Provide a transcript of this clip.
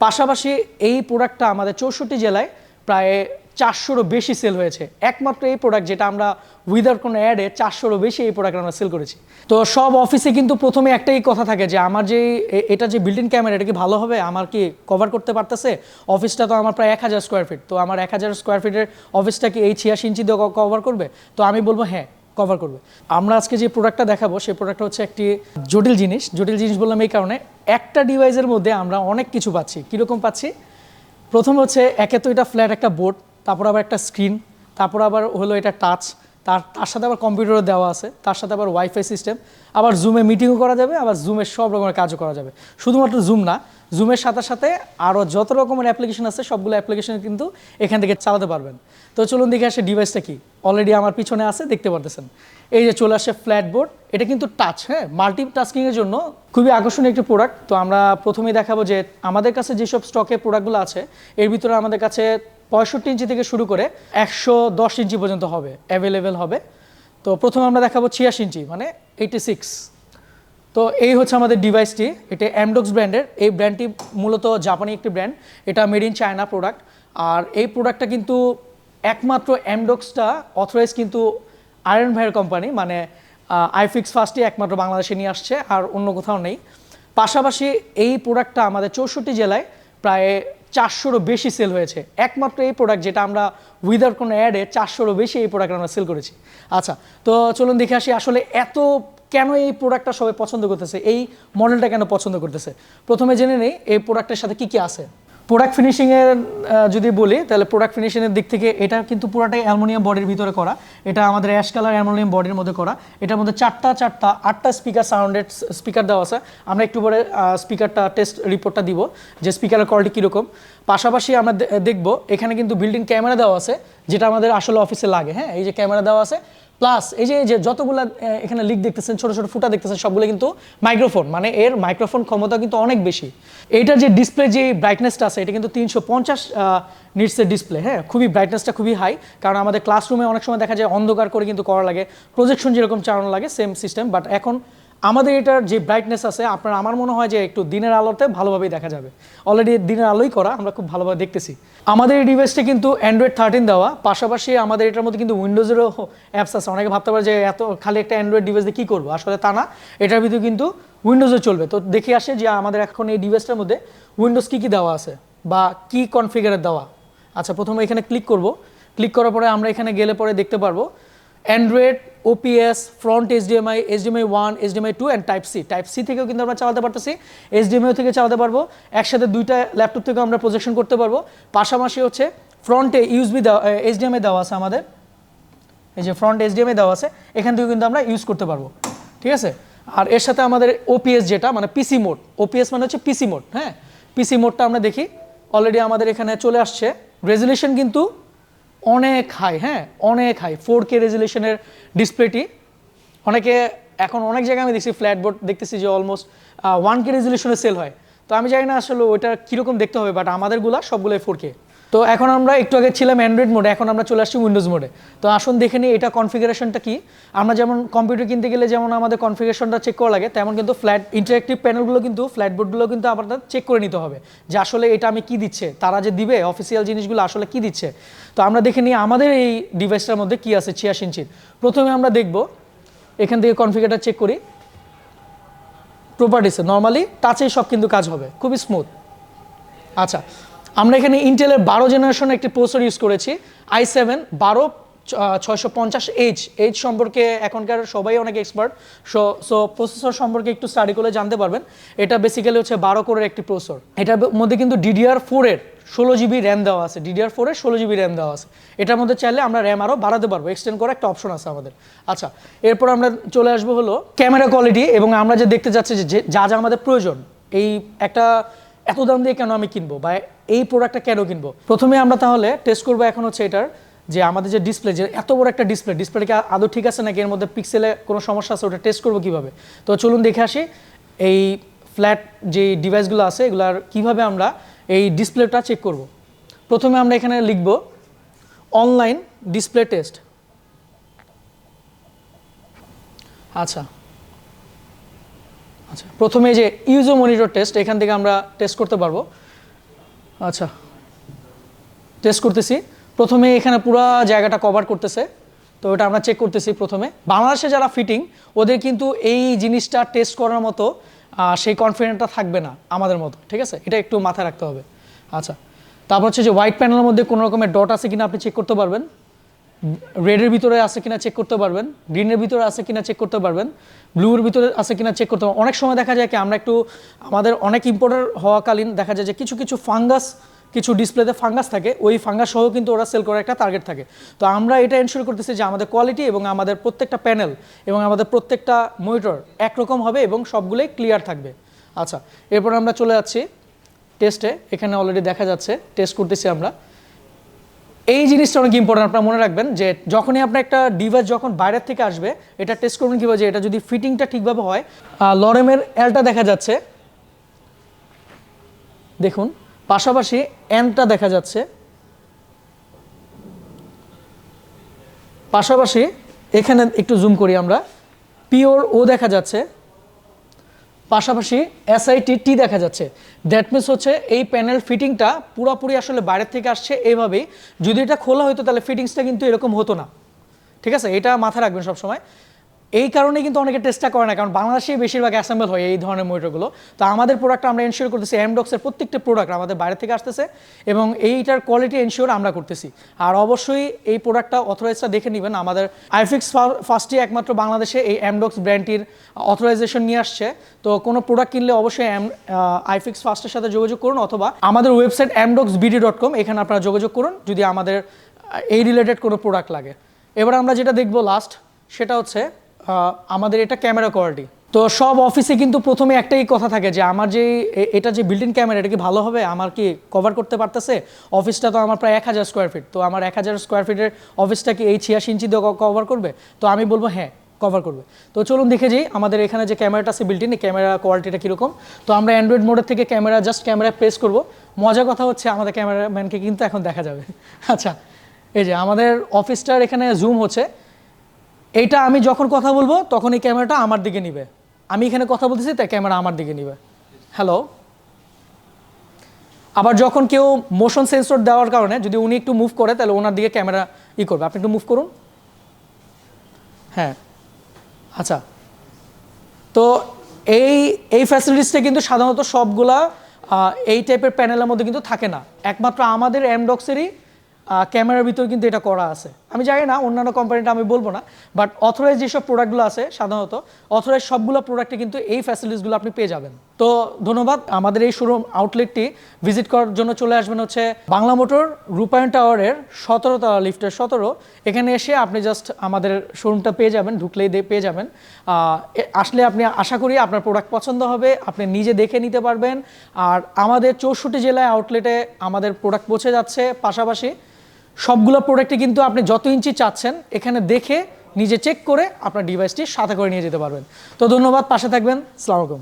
পাশাপাশি এই প্রোডাক্টটা আমাদের 64 জেলায় প্রায় 400-রও বেশি সেল হয়েছে। একমাত্র এই প্রোডাক্ট যেটা আমরা উইদাউট কোনো অ্যাডে 400-রও বেশি এই প্রোডাক্ট আমরা সেল করেছি। তো সব অফিসে কিন্তু প্রথমে একটাই কথা থাকে যে আমার যে এটা যে বিল্ট ইন ক্যামেরা এটা কি ভালো হবে, আমার কি কভার করতে পারতেছে? অফিসটা তো আমার প্রায় 1000 স্কোয়ার ফিট, তো আমার 1000 স্কোয়ার ফিটের অফিসটা কি এই 86 ইঞ্চি দিয়ে কভার করবে? তো আমি বলবো হ্যাঁ, কভার করবে। আমরা আজকে যে প্রোডাক্টটা দেখাবো সেই প্রোডাক্টটা হচ্ছে একটি জটিল জিনিস বললাম এই কারণে, একটা ডিভাইসের মধ্যে আমরা অনেক কিছু পাচ্ছি। কীরকম পাচ্ছি? প্রথম হচ্ছে একে তো এটা ফ্ল্যাট একটা বোর্ড, তারপর আবার একটা স্ক্রিন, তারপর আবার হলো এটা টাচ, তার সাথে আবার কম্পিউটারও দেওয়া আছে, তার সাথে আবার ওয়াইফাই সিস্টেম, আবার জুমে মিটিংও করা যাবে, আবার জুমের সব রকমের কাজও করা যাবে। শুধুমাত্র জুম না, জুমের সাথে সাথে আরও যত রকমের অ্যাপ্লিকেশন আছে সবগুলো অ্যাপ্লিকেশন কিন্তু এখান থেকে চালাতে পারবেন। তো চলুন দেখে আসে ডিভাইসটা কি। অলরেডি আমার পিছনে আছে, দেখতে পারতেছেন। এই যে চলে আসে ফ্ল্যাট বোর্ড, এটা কিন্তু টাচ, হ্যাঁ, মাল্টিটাস্কিংয়ের জন্য খুবই আকর্ষণীয় একটি প্রোডাক্ট। তো আমরা প্রথমেই দেখাবো যে আমাদের কাছে যেসব স্টকের প্রোডাক্টগুলো আছে এর ভিতরে আমাদের কাছে 65 ইঞ্চি থেকে শুরু করে 110 ইঞ্চি পর্যন্ত হবে, অ্যাভেলেবেল হবে। তো প্রথমে আমরা দেখাবো 86 ইঞ্চি মানে 86। তো এই হচ্ছে আমাদের ডিভাইসটি, এটা এমডক্স ব্র্যান্ডের। এই ব্র্যান্ডটি মূলত জাপানি একটি ব্র্যান্ড, এটা মেড ইন চায়না প্রোডাক্ট। আর এই প্রোডাক্টটা কিন্তু একমাত্র এমডক্সটা অথরাইজ কিন্তু আয়রন ভাইয়ের কোম্পানি, মানে আইফিক্স ফার্স্টই একমাত্র বাংলাদেশে নিয়ে আসছে, আর অন্য কোথাও নেই। পাশাপাশি এই প্রোডাক্টটা আমাদের 64 জেলায় প্রায় 400-রও বেশি সেল হয়েছে। একমাত্র এই প্রোডাক্ট যেটা আমরা উইদাউট কোনো অ্যাডে 400-রও বেশি এই প্রোডাক্ট আমরা সেল করেছি। আচ্ছা, তো চলুন দেখে আসি আসলে এত কেন এই প্রোডাক্টটা সবাই পছন্দ করতেছে, এই মডেলটা কেন পছন্দ করতেছে। প্রথমে জেনে নেই এই প্রোডাক্টের সাথে কি কি আছে। প্রোডাক্ট ফিনিশিংয়ের যদি বলি তাহলে প্রোডাক্ট ফিনিশিংয়ের দিক থেকে এটা কিন্তু পুরোটাই অ্যালুমিনিয়াম বডির ভিতরে করা। এটা আমাদের অ্যাশ কালার অ্যালুমিনিয়াম বডির মধ্যে করা। এটার মধ্যে 8টা স্পিকার, সাউন্ডেড স্পিকার দেওয়া আছে। আমরা একটু পরে স্পিকারটা টেস্ট রিপোর্টটা দিব যে স্পিকারের কোয়ালিটি কীরকম। পাশাপাশি আমরা দেখব এখানে কিন্তু বিল্ট ইন ক্যামেরা দেওয়া আছে, যেটা আমাদের আসলে অফিসে লাগে। হ্যাঁ, এই যে ক্যামেরা দেওয়া আছে, প্লাস এই যে যতগুলো এখানে লিক দেখতেছেন, ছোটো ছোটো ফুটা দেখতেছেন, সবগুলো কিন্তু মাইক্রোফোন, মানে এর মাইক্রোফোন ক্ষমতা কিন্তু অনেক বেশি। এইটার যে ডিসপ্লে যে ব্রাইটনেসটা আছে এটা কিন্তু 350 নিটসের ডিসপ্লে। হ্যাঁ, খুবই ব্রাইটনেসটা খুবই হাই, কারণ আমাদের ক্লাসরুমে অনেক সময় দেখা যায় অন্ধকার করে কিন্তু করা লাগে, প্রজেকশন যেরকম চালানো লাগে সেম সিস্টেম। বাট এখন আমাদের এটার যে ব্রাইটনেস আছে আমার মনে হয় যে একটু দিনের আলোতে ভালোভাবেই দেখা যাবে। অলরেডি দিনের আলোই করা, আমরা খুব ভালোভাবে দেখতেছি। আমাদের এই ডিভাইসটা কিন্তু অ্যান্ড্রয়েড 13 দেওয়া, পাশাপাশি আমাদের এটার মধ্যে কিন্তু উইন্ডোজেরও অ্যাপস আছে। অনেকে ভাবতে পারে যে এত খালি একটা অ্যান্ড্রয়েড ডিভাইস দিয়ে কী করবো, আসলে তা না, এটার ভিতরে কিন্তু উইন্ডোজও চলবে। তো দেখে আসে যে আমাদের এখন এই ডিভাইসটার মধ্যে উইন্ডোজ কী দেওয়া আছে বা কী কনফিগারের দেওয়া। আচ্ছা, প্রথমে এখানে ক্লিক করব। ক্লিক করার পরে আমরা এখানে গেলে পরে দেখতে পারবো Android, OPS, front HDMI, HDMI 1, HDMI 2 and type C থেকেও কিন্তু আমরা চালাতে পারতেছি, HDMI থেকে চালাতে পারবো, একসাথে দুইটা ল্যাপটপ থেকেও আমরা প্রজেকশন করতে পারবো। পাশাপাশি হচ্ছে ফ্রন্টে ইউএসবি দেওয়া, HDMI দেওয়া আছে আমাদের, এই যে ফ্রন্ট HDMI দেওয়া আছে, এখান থেকেও কিন্তু আমরা ইউজ করতে পারবো। ঠিক আছে, আর এর সাথে আমাদের ওপিএস যেটা মানে পিসি মোড, ওপিএস মানে হচ্ছে পিসি মোড। হ্যাঁ, পিসি মোডটা আমরা দেখি অলরেডি আমাদের এখানে চলে আসছে। রেজুলেশন কিন্তু অনেক হাই, হ্যাঁ অনেক হাই, 4K রেজুলেশনের ডিসপ্লেটি। অনেকে এখন অনেক জায়গায় আমি দেখছি ফ্ল্যাট বোর্ড দেখতেছি যে অলমোস্ট 1K রেজুলেশনে সেল হয়। তো আমি জানি না আসলে ওইটা কীরকম দেখতে হবে, বাট আমাদেরগুলা সবগুলোই 4K। তো এখন আমরা একটু আগে ছিলাম অ্যান্ড্রয়েড মোডে, এখন আমরা চলে আসছি উইন্ডোজ মোডে। তো আসুন দেখে নিই এটা কনফিগারেশনটা কি। আমরা যেমন কম্পিউটার কিনতে গেলে যেমন আমাদের কনফিগারেশনটা চেক করা লাগে, তেমন কিন্তু ফ্ল্যাট ইন্টারেক্টিভ প্যানেলগুলো কিন্তু ফ্ল্যাট বোর্ডগুলো কিন্তু আপনাদের চেক করে নিতে হবে যে আসলে এটা আমি কি দিচ্ছে, তারা যে দিবে অফিসিয়াল জিনিসগুলো আসলে কি দিচ্ছে। তো আমরা দেখে নিই আমাদের এই ডিভাইসটার মধ্যে কি আছে 86 ইঞ্চির। প্রথমে আমরা দেখব এখান থেকে কনফিগারটা চেক করি। প্রপার্টিসে নর্মালি টাচেই সব কিন্তু কাজ হবে, খুবই স্মুথ। আচ্ছা, আমরা এখানে ইন্টেলের 12 জেনারেশনের একটি প্রসেসর ইউজ করেছি, i7 12650H সম্পর্কে এখনকার সবাই অনেক এক্সপার্ট। সো প্রসেসর সম্পর্কে একটু স্টাডি করলে জানতে পারবেন। এটা বেসিক্যালি হচ্ছে 12 কোরের একটি প্রসেসর। এটার মধ্যে কিন্তু DDR4 এর 16GB র্যাম দেওয়া আছে, DDR4 এর 16GB র্যাম দেওয়া আছে। এটার মধ্যে চাইলে আমরা র্যাম আরও বাড়াতে পারবো, এক্সটেন্ড করার একটা অপশন আছে আমাদের। আচ্ছা, এরপর আমরা চলে আসবো হলো ক্যামেরা কোয়ালিটি, এবং আমরা যে দেখতে যাচ্ছি যে যা যা আমাদের প্রয়োজন, এই একটা এত দাম দিয়ে কেন আমি কিনবো বা এই প্রোডাক্টটা কেন কিনবো। প্রথমে আমরা তাহলে টেস্ট করবো এখন হচ্ছে এটার যে আমাদের যে ডিসপ্লে, যে এত বড় একটা ডিসপ্লেটা আদৌ ঠিক আছে নাকি, এর মধ্যে পিক্সেলে কোনো সমস্যা আছে, ওটা টেস্ট করবো কীভাবে। তো চলুন দেখে আসি এই ফ্ল্যাট যে ডিভাইসগুলো আছে এগুলার কীভাবে আমরা এই ডিসপ্লেটা চেক করব। প্রথমে আমরা এখানে লিখব অনলাইন ডিসপ্লে টেস্ট। আচ্ছা, প্রথমে যে ইউজো মনিটর টেস্ট, এখান থেকে আমরা টেস্ট করতে পারবো। আচ্ছা, টেস্ট করতেছি। প্রথমে এখানে পুরো জায়গাটা কভার করতেছে, তো এটা আমরা চেক করতেছি। প্রথমে বাংলাদেশে যারা ফিটিং, ওদের কিন্তু এই জিনিসটা টেস্ট করার মতো সেই কনফিডেন্টটা থাকবে না আমাদের মতো, ঠিক আছে? এটা একটু মাথায় রাখতে হবে। আচ্ছা, তারপর হচ্ছে যে হোয়াইট প্যানেলের মধ্যে কোনো রকমের ডট আছে কিনা আপনি চেক করতে পারবেন, রেডের ভিতরে আছে কিনা চেক করতে পারবেন, গ্রিনের ভিতরে আছে কিনা চেক করতে পারবেন, ব্লুর ভিতরে আছে কিনা চেক করতে পারবেন। অনেক সময় দেখা যায় কি আমরা একটু আমাদের অনেক ইম্পোর্টার হওয়াকালীন দেখা যায় যে কিছু কিছু ফাঙ্গাস, কিছু ডিসপ্লেতে ফাঙ্গাস থাকে, ওই ফাঙ্গাস সহ কিন্তু ওরা সেল করার একটা টার্গেট থাকে। তো আমরা এটা এনশিওর করতেছি যে আমাদের কোয়ালিটি এবং আমাদের প্রত্যেকটা প্যানেল এবং আমাদের প্রত্যেকটা মনিটর একরকম হবে এবং সবগুলোই ক্লিয়ার থাকবে। আচ্ছা, এরপর আমরা চলে যাচ্ছি টেস্টে। এখানে অলরেডি দেখা যাচ্ছে টেস্ট করতেছি আমরা। এই জিনিসটা অনেক ইম্পর্টেন্ট, আপনারা মনে রাখবেন যে যখনই আপনার একটা ডিভাইস যখন বাইরের থেকে আসবে, এটা টেস্ট করবেন কীভাবে যে এটা যদি ফিটিংটা ঠিকভাবে হয়। লরেমের এলটা দেখা যাচ্ছে, দেখুন, পাশাপাশি এনটা দেখা যাচ্ছে, পাশাপাশি এখানে একটু জুম করি আমরা, পিওর ও দেখা যাচ্ছে, পাশাপাশি SIT দেখা যাচ্ছে। দ্যাট মিনস হচ্ছে এই প্যানেল ফিটিংটা পুরোপুরি আসলে বাইরের থেকে আসছে এইভাবেই। যদি এটা খোলা হতো তাহলে ফিটিংসটা কিন্তু এরকম হতো না, ঠিক আছে? এটা মাথায় রাখবেন সবসময়। এই কারণে কিন্তু অনেকে টেস্টটা করে না, কারণ বাংলাদেশেই বেশিরভাগ অ্যাসেম্বল হয় এই ধরনের মনিটরগুলো। তো আমাদের প্রোডাক্টটা আমরা এনশিওর করতেছি, এমডক্সের প্রত্যেকটা প্রোডাক্ট আমাদের বাইরে থেকে আসতেছে এবং এইটার কোয়ালিটি এনশিওর আমরা করতেছি। আর অবশ্যই এই প্রোডাক্টটা অথরাইজটা দেখে নেবেন। আমাদের আইফিক্স ফার্স্টই একমাত্র বাংলাদেশে এই এমডক্স ব্র্যান্ডটির অথরাইজেশন নিয়ে আসছে। তো কোনো প্রোডাক্ট কিনলে অবশ্যই আইফিক্স ফার্স্টের সাথে যোগাযোগ করুন, অথবা আমাদের ওয়েবসাইট mdoxbd.com, এখানে আপনারা যোগাযোগ করুন যদি আমাদের এই রিলেটেড কোনো প্রোডাক্ট লাগে। এবার আমরা যেটা দেখবো লাস্ট, সেটা হচ্ছে আমাদের এটা ক্যামেরা কোয়ালিটি। তো সব অফিসে কিন্তু প্রথমে একটাই কথা থাকে যে আমার যে এটা যে বিল্ট ইন ক্যামেরা, এটা কি ভালো হবে, আমার কি কভার করতে পারতেছে? অফিসটা তো আমার প্রায় 1000 স্কোয়ার ফিট, তো আমার 1000 স্কোয়ার ফিটের অফিসটা কি এই 86 ইঞ্চি দিয়ে কভার করবে? তো আমি বলবো হ্যাঁ, কভার করবে। তো চলুন দেখে যাই আমাদের এখানে যে ক্যামেরাটা আছে বিল্ট ইন, এই ক্যামেরা কোয়ালিটিটা কীরকম। তো আমরা অ্যান্ড্রয়েড মোডের থেকে ক্যামেরা প্রেস করব। মজার কথা হচ্ছে আমাদের ক্যামেরাম্যানকে কিন্তু এখন দেখা যাবে। আচ্ছা, এই যে আমাদের অফিসটার এখানে জুম হচ্ছে। এইটা আমি যখন কথা বলবো তখন এই ক্যামেরাটা আমার দিকে নিবে, আমি এখানে কথা বলতেছি তাই ক্যামেরা আমার দিকে নিবে। হ্যালো। আবার যখন কেউ মোশন সেন্সর দেওয়ার কারণে যদি উনি একটু মুভ করে তাহলে ওনার দিকে ক্যামেরা করবে। আপনি একটু মুভ করুন। হ্যাঁ, আচ্ছা। তো এই ফ্যাসিলিটিসটা কিন্তু সাধারণত সবগুলা এই টাইপের প্যানেলের মধ্যে কিন্তু থাকে না, একমাত্র আমাদের এমডক্সেরই ক্যামেরার ভিতর কিন্তু এটা করা আছে। আমি জানি না অন্যান্য কোম্পানিটা আমি বলবো না, বাট অথরাইজ যেসব প্রোডাক্টগুলো আছে সাধারণত অথরাইজ সবগুলো প্রোডাক্টে কিন্তু এই ফ্যাসিলিটিসগুলো আপনি পেয়ে যাবেন। তো ধন্যবাদ। আমাদের এই শোরুম আউটলেটটি ভিজিট করার জন্য চলে আসবেন হচ্ছে বাংলা মোটর রূপায়ণ টাওয়ারের 17 তলা, লিফটের 17। এখানে এসে আপনি জাস্ট আমাদের শোরুমটা পেয়ে যাবেন, ঢুকলেই পেয়ে যাবেন। আসলে আপনি আশা করি আপনার প্রোডাক্ট পছন্দ হবে, আপনি নিজে দেখে নিতে পারবেন। আর আমাদের 64 জেলায় আউটলেটে আমাদের প্রোডাক্ট পৌঁছে যাচ্ছে। পাশাপাশি সবগুলো প্রোডাক্টে কিন্তু আপনি যত ইঞ্চি চাচ্ছেন এখানে দেখে নিজে চেক করে আপনার ডিভাইসটি সাথে করে নিয়ে যেতে পারবেন। তো ধন্যবাদ, পাশে থাকবেন। আসসালামু আলাইকুম।